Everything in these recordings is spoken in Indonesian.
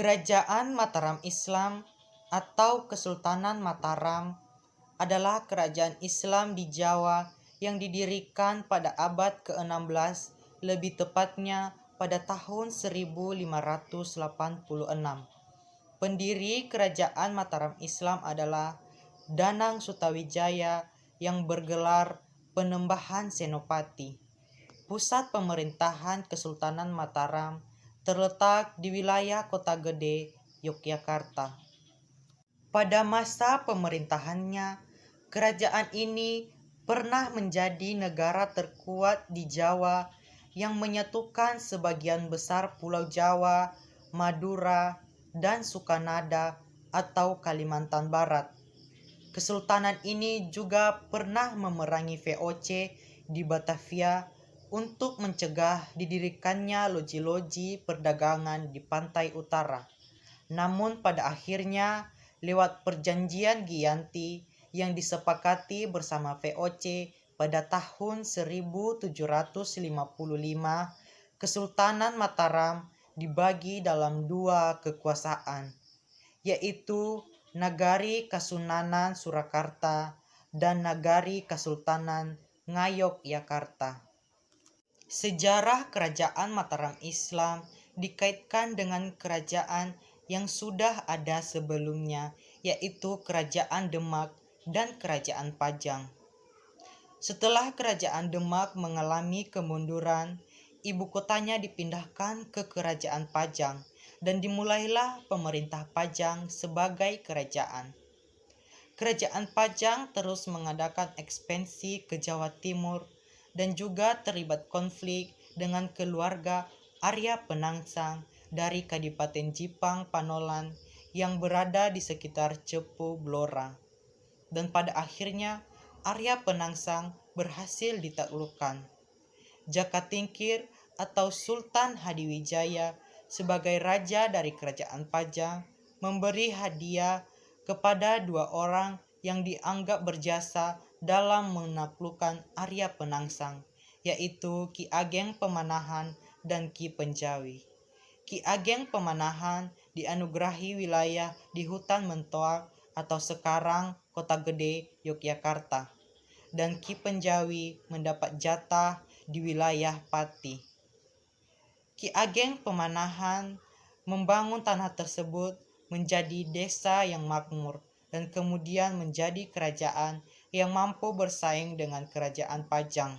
Kerajaan Mataram Islam atau Kesultanan Mataram adalah kerajaan Islam di Jawa yang didirikan pada abad ke-16, lebih tepatnya pada tahun 1586. Pendiri kerajaan Mataram Islam adalah Danang Sutawijaya yang bergelar Penembahan Senopati. Pusat pemerintahan Kesultanan Mataram terletak di wilayah Kota Gede, Yogyakarta. Pada masa pemerintahannya, kerajaan ini pernah menjadi negara terkuat di Jawa yang menyatukan sebagian besar Pulau Jawa, Madura, dan Sukanada atau Kalimantan Barat. Kesultanan ini juga pernah memerangi VOC di Batavia untuk mencegah didirikannya loji-loji perdagangan di pantai utara. Namun pada akhirnya, lewat perjanjian Giyanti yang disepakati bersama VOC pada tahun 1755, Kesultanan Mataram dibagi dalam dua kekuasaan, yaitu Nagari Kasunanan Surakarta dan Nagari Kesultanan Ngayogyakarta. Sejarah kerajaan Mataram Islam dikaitkan dengan kerajaan yang sudah ada sebelumnya, yaitu Kerajaan Demak dan Kerajaan Pajang. Setelah Kerajaan Demak mengalami kemunduran, ibu kotanya dipindahkan ke Kerajaan Pajang dan dimulailah pemerintah Pajang sebagai kerajaan. Kerajaan Pajang terus mengadakan ekspansi ke Jawa Timur dan juga terlibat konflik dengan keluarga Arya Penangsang dari Kadipaten Jipang Panolan yang berada di sekitar Cepu Blora. Dan pada akhirnya Arya Penangsang berhasil ditaklukkan. Jaka Tingkir atau Sultan Hadiwijaya sebagai raja dari Kerajaan Pajang memberi hadiah kepada dua orang yang dianggap berjasa dalam menaklukkan Arya Penangsang, yaitu Ki Ageng Pemanahan dan Ki Penjawi. Ki Ageng Pemanahan dianugerahi wilayah di Hutan Mentoak atau sekarang Kota Gede, Yogyakarta, dan Ki Penjawi mendapat jatah di wilayah Pati. Ki Ageng Pemanahan membangun tanah tersebut menjadi desa yang makmur dan kemudian menjadi kerajaan yang mampu bersaing dengan Kerajaan Pajang.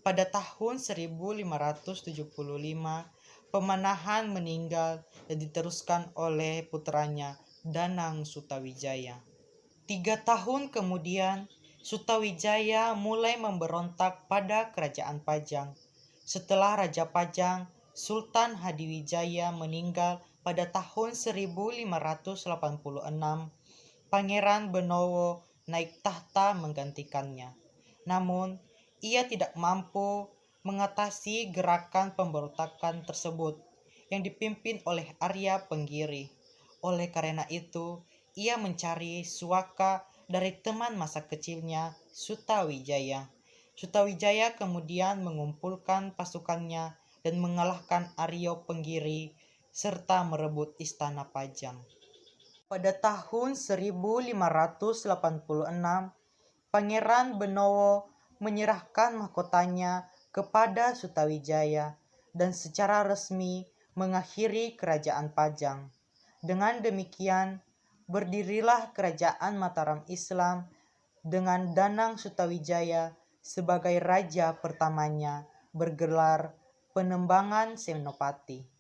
Pada tahun 1575, Pemanahan meninggal dan diteruskan oleh putranya Danang Sutawijaya. 3 tahun kemudian, Sutawijaya mulai memberontak pada Kerajaan Pajang. Setelah Raja Pajang, Sultan Hadiwijaya meninggal pada tahun 1586, Pangeran Benowo naik tahta menggantikannya. Namun, ia tidak mampu mengatasi gerakan pemberontakan tersebut yang dipimpin oleh Arya Penggiri. Oleh karena itu, ia mencari suaka dari teman masa kecilnya, Sutawijaya. Sutawijaya kemudian mengumpulkan pasukannya dan mengalahkan Arya Penggiri serta merebut Istana Pajang. Pada tahun 1586, Pangeran Benowo menyerahkan mahkotanya kepada Sutawijaya dan secara resmi mengakhiri Kerajaan Pajang. Dengan demikian, berdirilah Kerajaan Mataram Islam dengan Danang Sutawijaya sebagai raja pertamanya bergelar Penembangan Senopati.